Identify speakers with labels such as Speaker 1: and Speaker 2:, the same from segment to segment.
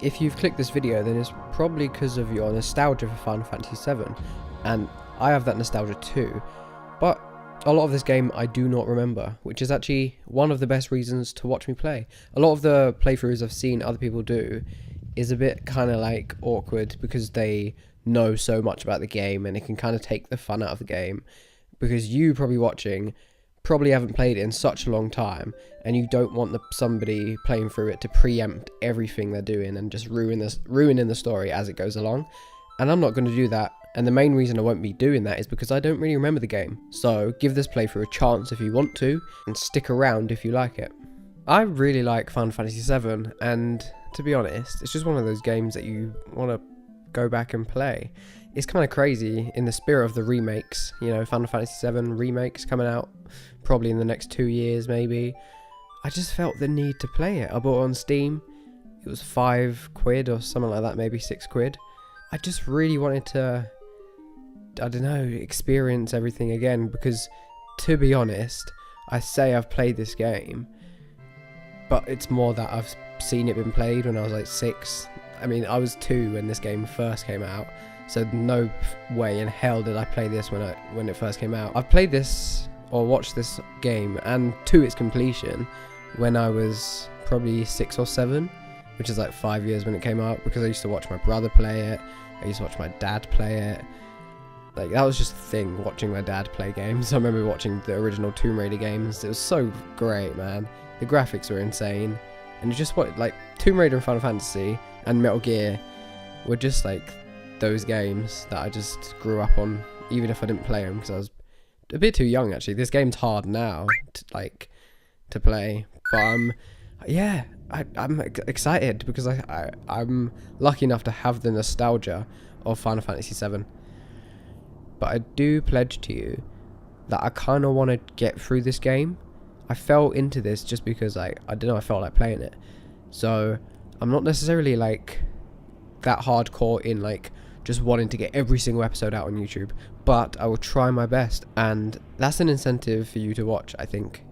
Speaker 1: if you've clicked this video, then it's probably because of your nostalgia for Final Fantasy 7, and I have that nostalgia too, but a lot of this game I do not remember, which is actually one of the best reasons to watch me play. A lot of the playthroughs I've seen other people do is a bit kind of like awkward because they know so much about the game, and it can kind of take the fun out of the game, because you probably watching probably haven't played it in such a long time, and you don't want somebody playing through it to preempt everything they're doing and just ruining the story as it goes along. And I'm not going to do that, and the main reason I won't be doing that is because I don't really remember the game. So give this playthrough a chance if you want to, and stick around if you like it. I really like Final Fantasy 7, and to be honest, it's just one of those games that you want to go back and play. It's kind of crazy in the spirit of the remakes, you know, Final Fantasy 7 remakes coming out probably in the next 2 years maybe. I just felt the need to play it. I bought it on Steam. It was £5 or something like that, maybe £6. I just really wanted to, I don't know, experience everything again, because to be honest, I say I've played this game, but it's more that I've seen it been played when I was like 6. I mean, I was 2 when this game first came out, so no way in hell did I play this when it first came out. I've played this or watched this game and to its completion when I was probably 6 or 7, which is like 5 years when it came out, because I used to watch my brother play it, I used to watch my dad play it. Like, that was just a thing, watching my dad play games. I remember watching the original Tomb Raider games. It was so great, man. The graphics were insane, and just like Tomb Raider and Final Fantasy and Metal Gear were just like those games that I just grew up on, even if I didn't play them because I was a bit too young. Actually, this game's hard now to play, but yeah, I'm excited because I'm lucky enough to have the nostalgia of Final Fantasy 7. But I do pledge to you that I kind of want to get through this game. I fell into this just because I don't know, I felt like playing it. So I'm not necessarily like that hardcore in like just wanting to get every single episode out on YouTube, but I will try my best, and that's an incentive for you to watch. I think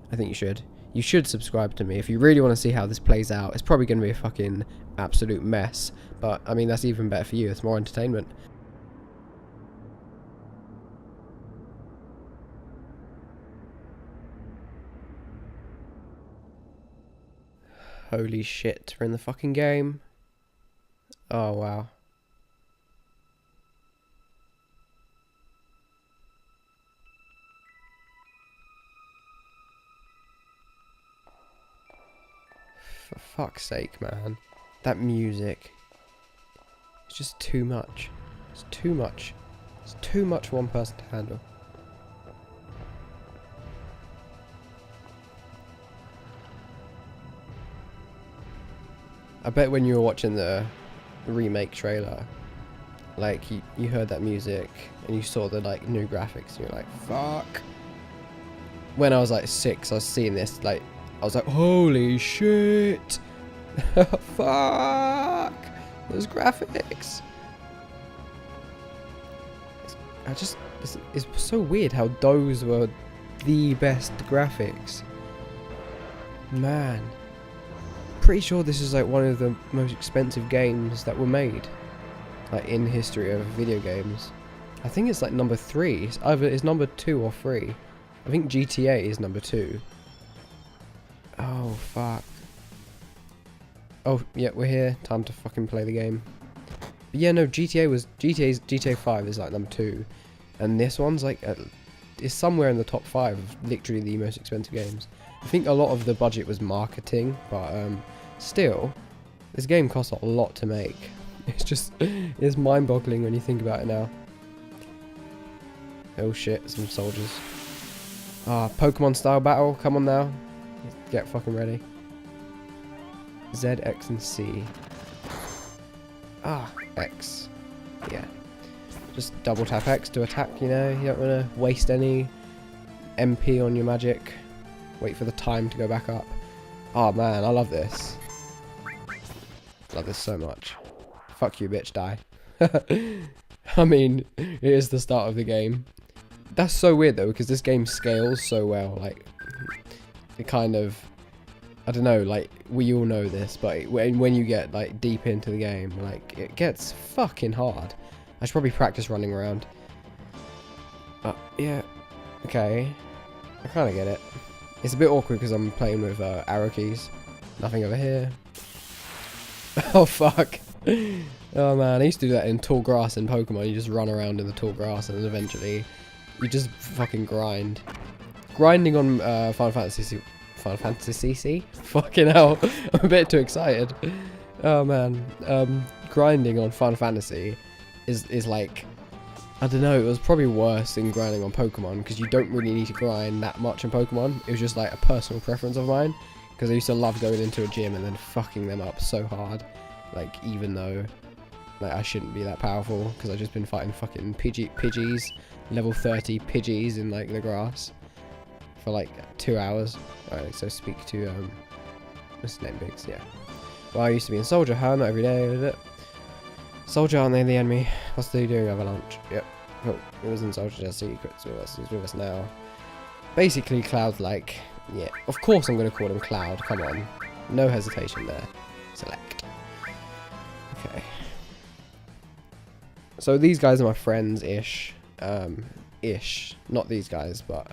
Speaker 1: you should subscribe to me if you really want to see how this plays out. It's probably going to be a fucking absolute mess, but I mean, that's even better for you. It's more entertainment. Holy shit, we're in the fucking game. Oh wow. For fuck's sake, man. That music. It's just too much. It's too much. It's too much for one person to handle. I bet when you were watching the remake trailer, like you heard that music and you saw the like new graphics and you're like, fuck. When I was like 6, I was seeing this, like I was like, holy shit. Fuck. Those graphics. It's so weird how those were the best graphics. Man. Pretty sure this is like one of the most expensive games that were made, like in history of video games. I think it's like number 3. It's either it's number 2 or 3. I think GTA is number 2. Oh fuck. Oh yeah, we're here. Time to fucking play the game. But yeah, no, GTA 5 is like number 2, and this one's like is somewhere in the top 5 of literally the most expensive games. I think a lot of the budget was marketing, but still, this game costs a lot to make. It's mind-boggling when you think about it now. Oh shit, some soldiers. Ah, Pokemon style battle, come on now. Get fucking ready. Z, X, and C. Ah, X. Yeah. Just double tap X to attack, you know, you don't want to waste any MP on your magic. Wait for the time to go back up. Oh man, I love this. Love this so much. Fuck you, bitch, die. I mean, it is the start of the game. That's so weird though, because this game scales so well. Like, it kind of I don't know, like, we all know this, but when you get, like, deep into the game, like, it gets fucking hard. I should probably practice running around. Yeah. Okay. I kind of get it. It's a bit awkward because I'm playing with arrow keys. Nothing over here. Oh, fuck. Oh, man. I used to do that in tall grass in Pokemon. You just run around in the tall grass and then eventually you just fucking grind. Grinding on Final Fantasy CC? Fucking hell. I'm a bit too excited. Oh, man. Grinding on Final Fantasy is like... I don't know, it was probably worse than grinding on Pokemon, because you don't really need to grind that much in Pokemon. It was just like a personal preference of mine, because I used to love going into a gym and then fucking them up so hard. Like, even though like I shouldn't be that powerful, because I've just been fighting fucking Pidgeys, level 30 Pidgeys in like the grass for like 2 hours. Alright, so speak to what's his name, Biggs? Yeah. Well, I used to be in Soldier, huh? Not every day, is it? Soldier, aren't they the enemy? What's they doing over lunch? Yep. Oh, it was in Soldier just secrets with us. He's with us now. Basically, Cloud's like, yeah. Of course I'm going to call him Cloud. Come on. No hesitation there. Select. Okay. So these guys are my friends-ish. Ish. Not these guys, but,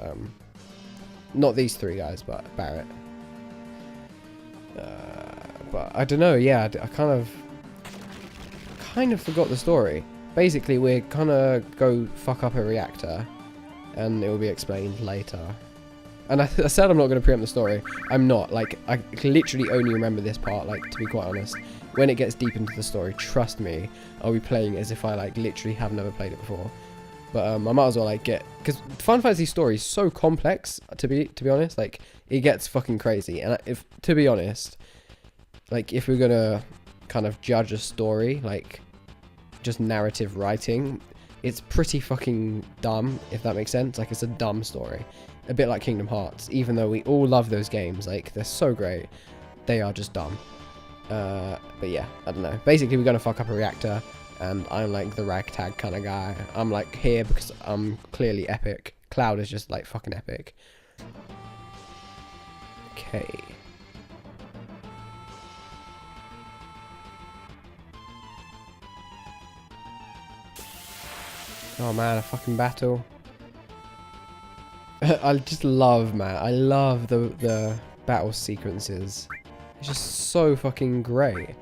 Speaker 1: not these three guys, but Barrett. But I don't know, yeah, I kind of forgot the story. Basically, we're gonna go fuck up a reactor, and it will be explained later. And I said I'm not going to preempt the story. I'm not. Like, I literally only remember this part, like, to be quite honest. When it gets deep into the story, trust me, I'll be playing as if I, like, literally have never played it before. But I might as well, like, because Final Fantasy story is so complex, to be honest. Like, it gets fucking crazy. And to be honest, like, if we're gonna kind of judge a story, like, just narrative writing, it's pretty fucking dumb, if that makes sense. Like, it's a dumb story. A bit like Kingdom Hearts. Even though we all love those games, like, they're so great, they are just dumb. But yeah, I don't know. Basically, we're gonna fuck up a reactor, and I'm like the ragtag kind of guy. I'm like here because I'm clearly epic. Cloud is just like fucking epic. Okay. Oh man, a fucking battle. I just love, man. I love the battle sequences. It's just so fucking great.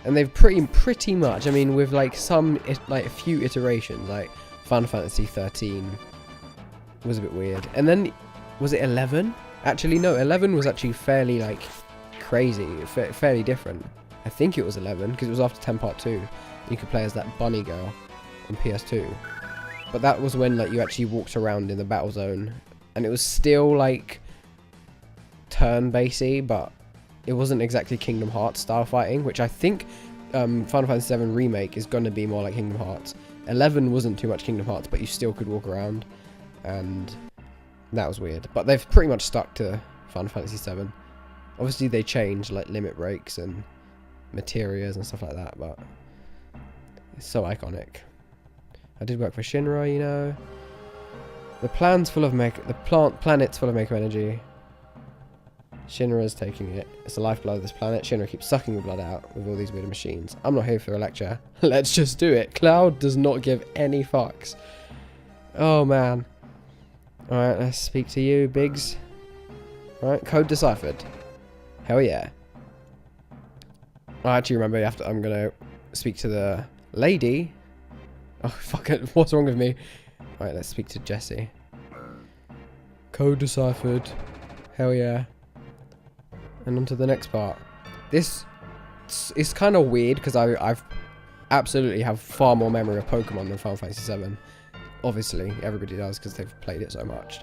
Speaker 1: And they've pretty much, I mean, with like a few iterations, like Final Fantasy 13 was a bit weird. And then, was it 11? Actually, no, 11 was actually fairly like crazy, fairly different. I think it was 11 because it was after 10 Part 2. You could play as that bunny girl on PS2. But that was when like you actually walked around in the battle zone, and it was still like turn-basy, but it wasn't exactly Kingdom Hearts style fighting, which I think Final Fantasy 7 Remake is going to be more like Kingdom Hearts. 11 wasn't too much Kingdom Hearts, but you still could walk around, and that was weird. But they've pretty much stuck to Final Fantasy 7. Obviously they changed like limit breaks and materials and stuff like that, but it's so iconic. I did work for Shinra, you know. The planet's full of Maker energy. Shinra's taking it. It's the lifeblood of this planet. Shinra keeps sucking the blood out with all these weird machines. I'm not here for a lecture. Let's just do it. Cloud does not give any fucks. Oh, man. Alright, let's speak to you, Biggs. Alright, code deciphered. Hell yeah. I actually remember I'm going to speak to the lady. Oh, fuck it. What's wrong with me? Alright, let's speak to Jessie. Code deciphered. Hell yeah. And on to the next part. This is kind of weird because I've absolutely have far more memory of Pokemon than Final Fantasy 7. Obviously, everybody does because they've played it so much.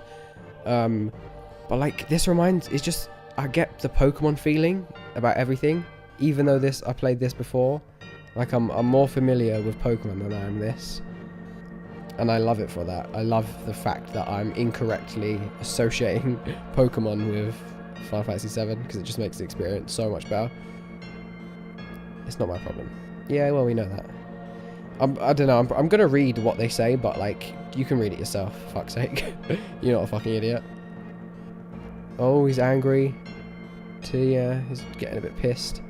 Speaker 1: But like this it's just I get the Pokemon feeling about everything, even though I played this before. Like I'm more familiar with Pokemon than I am this, and I love it for that. I love the fact that I'm incorrectly associating Pokemon with Final Fantasy 7 because it just makes the experience so much better. It's not my problem. Yeah, well, we know that. I don't know. I'm gonna read what they say, but like you can read it yourself. For fuck's sake, you're not a fucking idiot. Oh, he's angry. he's getting a bit pissed.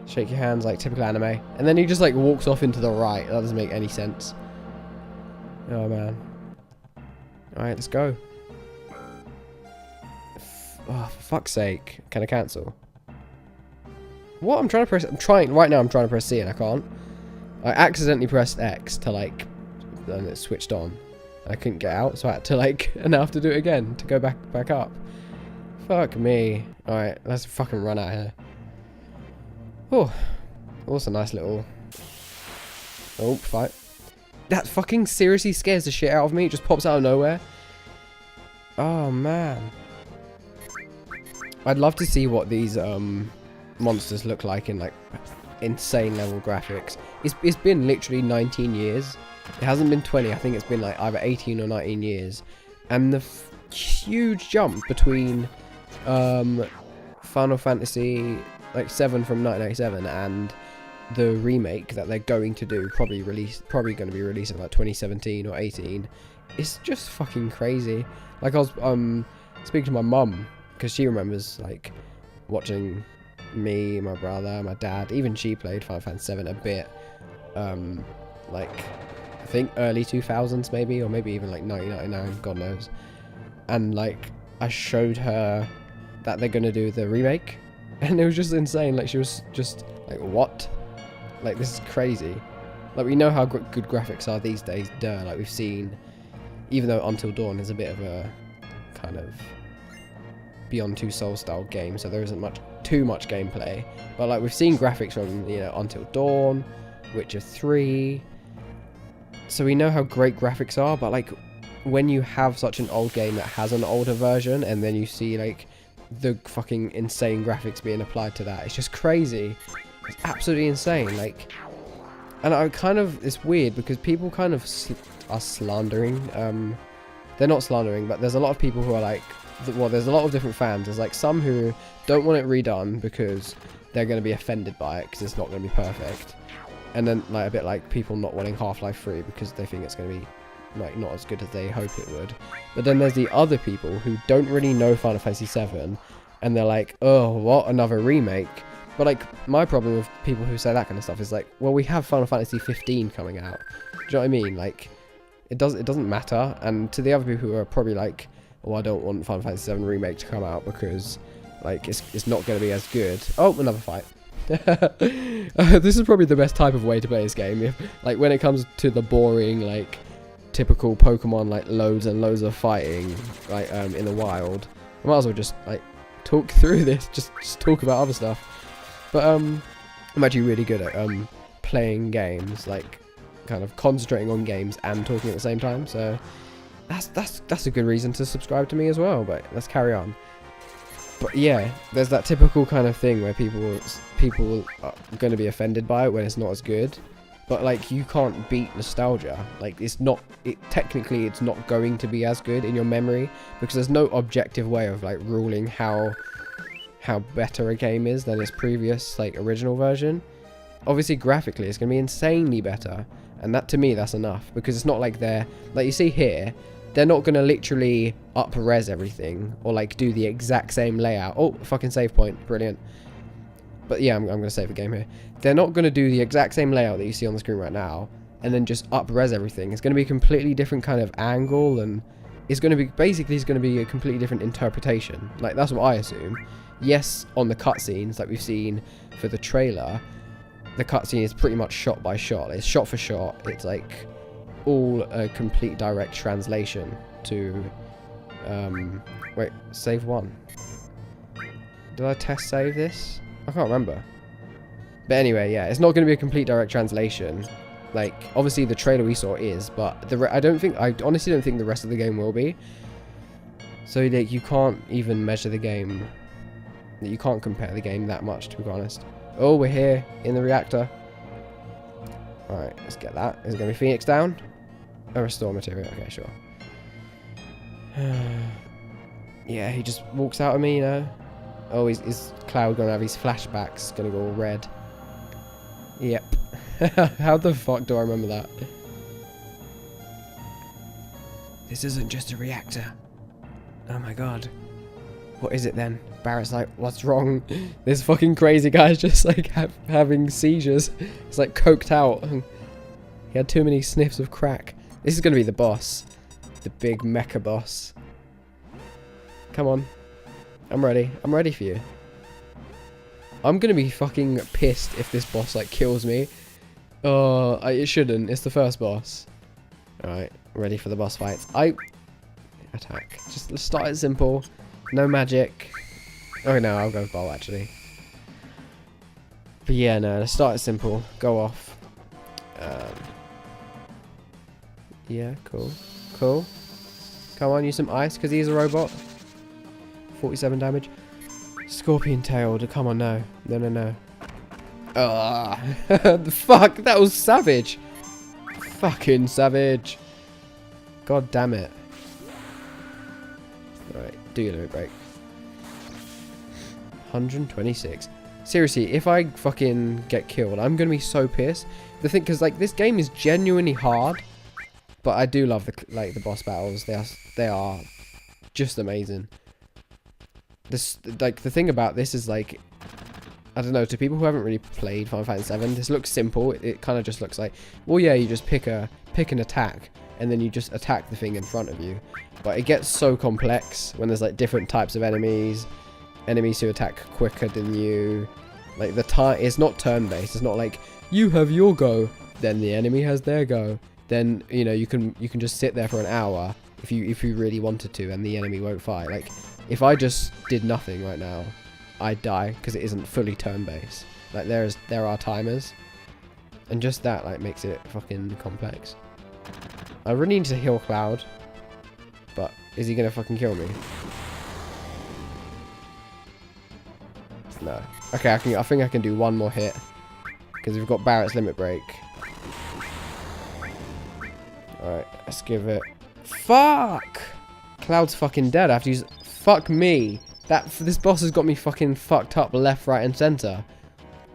Speaker 1: Shake your hands like typical anime. And then he just like walks off into the right. That doesn't make any sense. Oh man. Alright, let's go. Oh, for fuck's sake. Can I cancel? What? I'm trying to press... right now I'm trying to press C and I can't. I accidentally pressed X to like... and it switched on. I couldn't get out, so I had to like... and I have to do it again to go back up. Fuck me. Alright, let's fucking run out of here. Oh. Also nice little... oh, fight. That fucking seriously scares the shit out of me. It just pops out of nowhere. Oh, man. I'd love to see what these monsters look like in like insane level graphics. It's been literally 19 years. It hasn't been 20. I think it's been like either 18 or 19 years. And the huge jump between Final Fantasy like 7 from 1997 and the remake that they're going to do, probably going to be released in like 2017 or 18. It's just fucking crazy. Like I was speaking to my mum because she remembers like watching me, my brother, my dad. Even she played Final Fantasy 7 a bit. Like I think early 2000s maybe, or maybe even like 1999. God knows. And like I showed her that they're gonna do the remake, and it was just insane. Like she was just like, what? Like, this is crazy. Like, we know how good graphics are these days, duh. Like, we've seen, even though Until Dawn is a bit of a kind of Beyond Two Souls style game, so there isn't too much gameplay. But, like, we've seen graphics from, you know, Until Dawn, Witcher 3. So we know how great graphics are, but, like, when you have such an old game that has an older version, and then you see, like, the fucking insane graphics being applied to that, it's just crazy. It's absolutely insane, like, and I kind of, it's weird because people kind of are slandering, they're not slandering, but there's a lot of people who are like, well, there's a lot of different fans. There's like some who don't want it redone because they're going to be offended by it because it's not going to be perfect, and then like a bit like people not wanting Half-Life 3 because they think it's going to be like not as good as they hope it would. But then there's the other people who don't really know Final Fantasy 7, and they're like, oh, what, another remake? But like, my problem with people who say that kind of stuff is like, well, we have Final Fantasy 15 coming out. Do you know what I mean? Like, it doesn't matter. And to the other people who are probably like, oh, I don't want Final Fantasy 7 remake to come out because like it's not going to be as good. Oh, another fight. This is probably the best type of way to play this game. If, like, when it comes to the boring, like, typical Pokemon, like loads and loads of fighting, like in the wild, I might as well just like talk through this, just talk about other stuff. But I'm actually really good at playing games, like kind of concentrating on games and talking at the same time. So that's a good reason to subscribe to me as well. But let's carry on. But yeah, there's that typical kind of thing where people are going to be offended by it when it's not as good. But like, you can't beat nostalgia. Like, technically it's not going to be as good in your memory because there's no objective way of like ruling how better a game is than its previous like original version. Obviously graphically it's going to be insanely better, and that, to me, that's enough, because it's not like they're like, you see here, they're not going to literally up-res everything or like do the exact same layout. Oh, fucking save point, brilliant. But yeah, I'm going to save the game here. They're not going to do the exact same layout that you see on the screen right now and then just up-res everything. It's going to be a completely different kind of angle, and it's going to be, basically it's going to be a completely different interpretation. Like, that's what I assume. Yes, on the cutscenes, like we've seen for the trailer, the cutscene is pretty much shot by shot. It's shot for shot. It's like all a complete direct translation to... wait, save one. Did I test save this? I can't remember. But anyway, yeah, it's not going to be a complete direct translation. Like, obviously the trailer we saw is, but I honestly don't think the rest of the game will be. So like, you can't even measure the game. You can't compare the game that much, to be honest. Oh, we're here in the reactor. Alright, let's get that. Is it going to be Phoenix down? Oh, restore material. Okay, sure. Yeah, he just walks out of me, you know. Oh, is Cloud going to have his flashbacks? Going to go all red. Yep. How the fuck do I remember that? This isn't just a reactor. Oh my god. What is it then? Barrett's like, what's wrong? This fucking crazy guy's just like having seizures. He's like coked out. He had too many sniffs of crack. This is going to be the boss. The big mecha boss. Come on. I'm ready. I'm ready for you. I'm going to be fucking pissed if this boss like kills me. Oh, it shouldn't. It's the first boss. Alright, ready for the boss fights. Attack. Just let's start it simple. No magic. Oh no, I'll go with bow actually. But yeah, no, let's start it simple. Go off. Yeah, cool. Cool. Come on, use some ice because he's a robot. 47 damage. Scorpion tailed. Come on, no. No, no, no. Ah, the fuck, that was savage. Fucking savage. God damn it. Alright, do your limit break. 126. Seriously, if I fucking get killed, I'm gonna be so pissed. The thing, because like this game is genuinely hard, but I do love the boss battles. They are just amazing. This like the thing about this is like, I don't know, to people who haven't really played Final Fantasy 7, this looks simple. It kind of just looks like, well, yeah, you just pick an attack, and then you just attack the thing in front of you. But it gets so complex when there's like different types of enemies who attack quicker than you. Like the time, it's not turn-based. It's not like you have your go, then the enemy has their go. Then you know you can just sit there for an hour if you really wanted to, and the enemy won't fight. Like if I just did nothing right now, I'd die because it isn't fully turn-based. Like there are timers, and just that like makes it fucking complex. I really need to heal Cloud, but is he gonna fucking kill me? No. Okay, I think I can do one more hit because we've got Barrett's limit break. All right, let's give it. Fuck! Cloud's fucking dead. I have to use. Fuck me. This boss has got me fucking fucked up left, right, and center.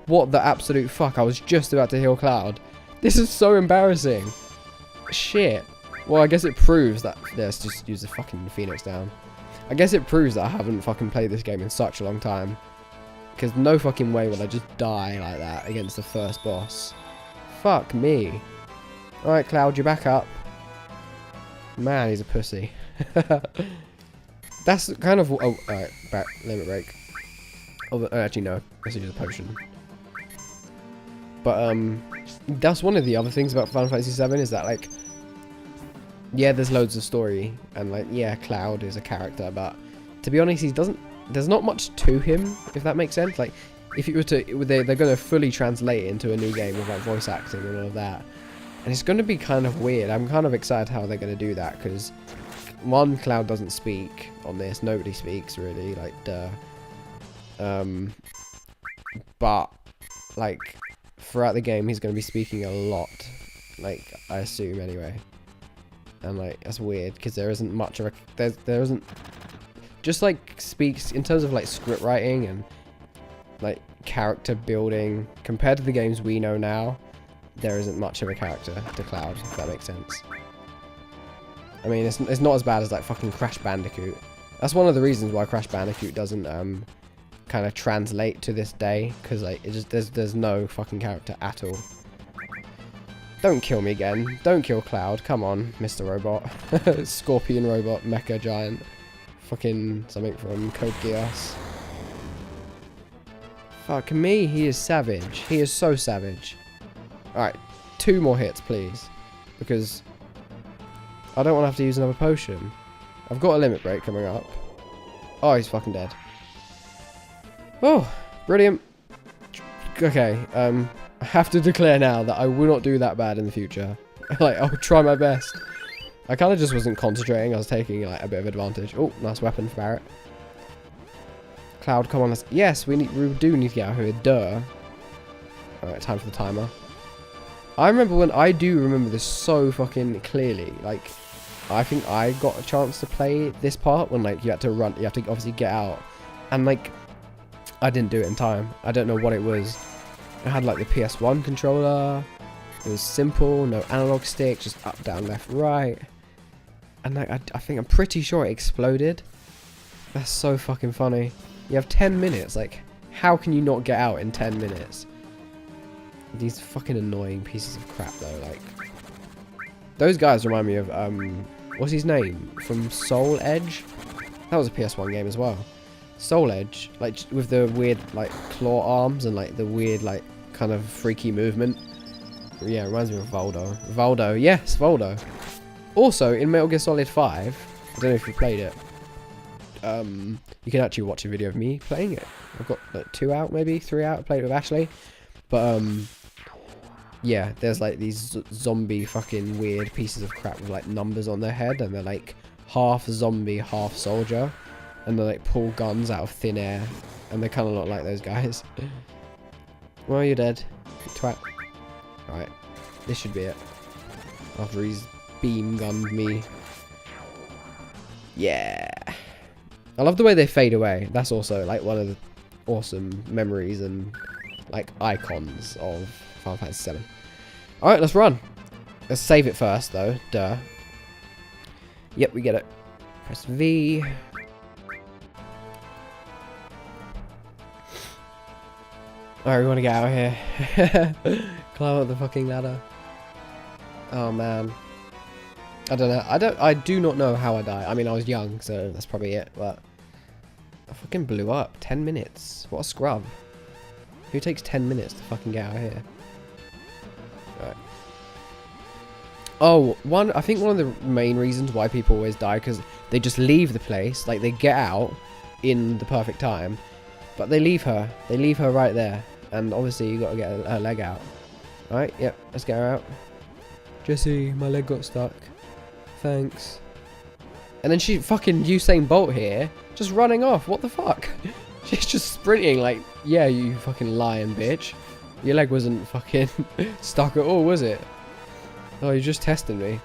Speaker 1: What the absolute fuck? I was just about to heal Cloud. This is so embarrassing. Shit. Well, I guess it proves that. Let's just use the fucking Phoenix down. I guess it proves that I haven't fucking played this game in such a long time. Because no fucking way would I just die like that against the first boss. Fuck me. Alright, Cloud, you're back up. Man, he's a pussy. That's kind of... Oh, alright, limit break. Oh, actually, no. Let's use a potion. But, that's one of the other things about Final Fantasy 7 is that, like... Yeah, there's loads of story. And, like, yeah, Cloud is a character, but... To be honest, he doesn't... There's not much to him, if that makes sense. Like, if you were to... They're going to fully translate it into a new game with, like, voice acting and all of that. And it's going to be kind of weird. I'm kind of excited how they're going to do that, because... One, Cloud doesn't speak on this. Nobody speaks, really. Like, duh. But, like, throughout the game, he's going to be speaking a lot. Like, I assume, anyway. And, like, that's weird, because there isn't much of a... There isn't... Just, like, speaks... In terms of, like, script writing and, like, character building, compared to the games we know now, there isn't much of a character to Cloud, if that makes sense. I mean, it's not as bad as, like, fucking Crash Bandicoot. That's one of the reasons why Crash Bandicoot doesn't, kind of translate to this day. Because, like, it just, there's no fucking character at all. Don't kill me again. Don't kill Cloud. Come on, Mr. Robot. Scorpion Robot, Mecha Giant. Fucking something from Code Geass. Fuck me, he is savage. He is so savage. Alright, 2 more hits, please. Because... I don't want to have to use another potion. I've got a limit break coming up. Oh, he's fucking dead. Oh, brilliant. Okay, I have to declare now that I will not do that bad in the future. Like, I'll try my best. I kind of just wasn't concentrating. I was taking, like, a bit of advantage. Oh, nice weapon for Barrett. Cloud, come on. Let's... Yes, we do need to get out of here. Duh. Alright, time for the timer. I do remember this so fucking clearly. Like, I think I got a chance to play this part when, like, you had to run, you have to obviously get out. And, like, I didn't do it in time. I don't know what it was. I had, like, the PS1 controller. It was simple, no analog stick, just up, down, left, right. And, like, I'm pretty sure it exploded. That's so fucking funny. You have 10 minutes. Like, how can you not get out in 10 minutes? These fucking annoying pieces of crap, though. Like, those guys remind me of, what's his name? From Soul Edge? That was a PS1 game as well. Soul Edge. Like, with the weird, like, claw arms and, like, the weird, like, kind of freaky movement. Yeah, it reminds me of Voldo. Voldo. Yes, Voldo. Also, in Metal Gear Solid 5, I don't know if you played it. You can actually watch a video of me playing it. I've got like 2 out, maybe 3 out. I played it with Ashley. But, yeah, there's like these zombie fucking weird pieces of crap with like numbers on their head. And they're like half zombie, half soldier. And they like pull guns out of thin air. And they kind of look like those guys. Well, you're dead. You twat. Right. This should be it. After he's beam gunned me. Yeah. I love the way they fade away. That's also like one of the awesome memories and like icons of Final Fantasy 7. Alright, let's run. Let's save it first though. Duh. Yep, we get it. Press V. Alright, we want to get out of here. Climb up the fucking ladder. Oh man. I don't know. I do not know how I die. I mean, I was young, so that's probably it, but I fucking blew up. 10 minutes. What a scrub. Who takes 10 minutes to fucking get out of here? Alright. Oh, I think one of the main reasons why people always die, because they just leave the place, like they get out in the perfect time, but they leave her. They leave her right there, and obviously you got to get her leg out. Alright, yep, let's get her out. Jesse, my leg got stuck. Thanks. And then she fucking Usain Bolt here, just running off. What the fuck? She's just sprinting like, yeah, you fucking lying bitch. Your leg wasn't fucking stuck at all, was it? Oh, you're just testing me.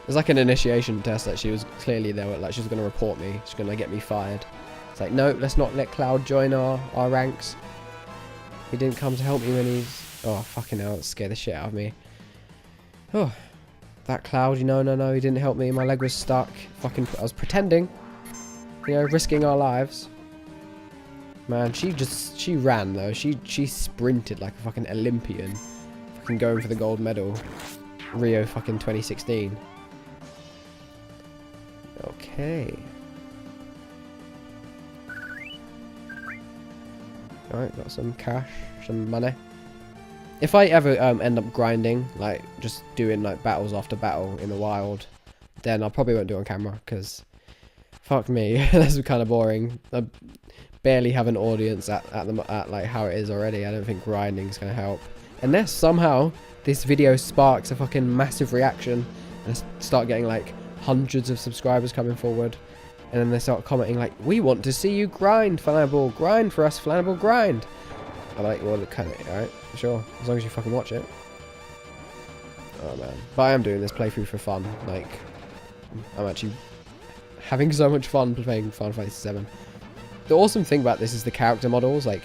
Speaker 1: It's like an initiation test that she was clearly there, like she was going to report me. She's going to get me fired. It's like, no, let's not let Cloud join our ranks. He didn't come to help me when he's... Oh, fucking hell, that scared the shit out of me. Oh. That Cloud, no, he didn't help me. My leg was stuck. Fucking, I was pretending. You know, risking our lives. Man, she ran though. She sprinted like a fucking Olympian. Fucking going for the gold medal. Rio fucking 2016. Okay. Alright, got some cash, some money. If I ever end up grinding, like just doing like battles after battle in the wild, then I probably won't do it on camera because fuck me, that's kind of boring. I barely have an audience at like how it is already. I don't think grinding is gonna help unless somehow this video sparks a fucking massive reaction and I start getting like hundreds of subscribers coming forward, and then they start commenting like, "We want to see you grind, Flannibal, grind for us, Flannibal, grind." I'm like, well, kind of, alright, sure, as long as you fucking watch it. Oh man, but I am doing this playthrough for fun. Like, I'm actually having so much fun playing Final Fantasy 7. The awesome thing about this is the character models. Like,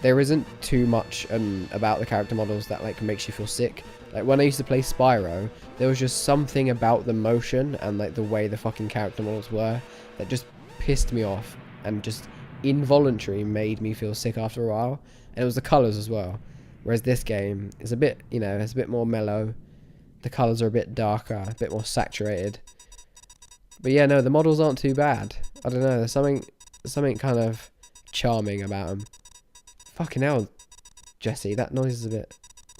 Speaker 1: there isn't too much about the character models that like makes you feel sick. Like when I used to play Spyro, there was just something about the motion and like the way the fucking character models were that just pissed me off and just involuntarily made me feel sick after a while. And it was the colours as well. Whereas this game is a bit, you know, it's a bit more mellow. The colours are a bit darker, a bit more saturated. But yeah, no, the models aren't too bad. I don't know, there's something kind of charming about them. Fucking hell, Jesse, that noise is a bit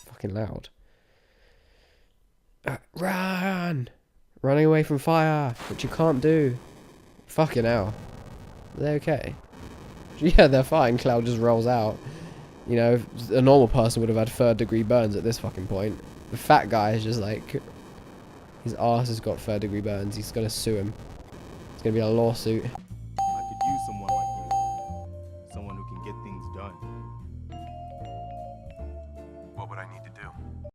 Speaker 1: fucking loud. Run! Running away from fire, which you can't do. Fucking hell. Are they okay? Yeah, they're fine. Cloud just rolls out. You know, a normal person would have had 3rd-degree burns at this fucking point. The fat guy is just like... His ass has got 3rd-degree burns. He's gonna sue him. It's gonna be a lawsuit.